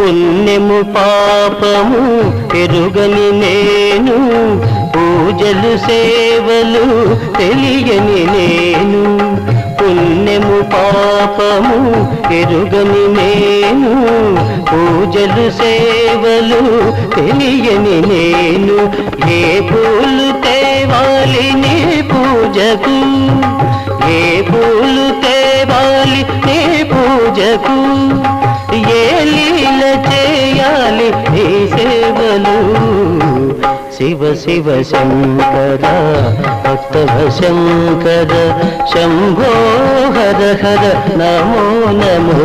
పుణ్యము పాపము ఎరుగని నేను, పూజలు సేవలు తెలియని నేను. పుణ్యము పాపము ఎరుగని నేను, పూజలు సేవలు తెలియని నేను. ఏ పూలు తేవాలి నీ పూజకు, ఏ పూలు తేవాలి నీ పూజకు, ఏ లీల చేయాలి నీ సేవలు. శివ శివ శంకర భక్తవ శంకర, శంభో హర హర నమో నమో.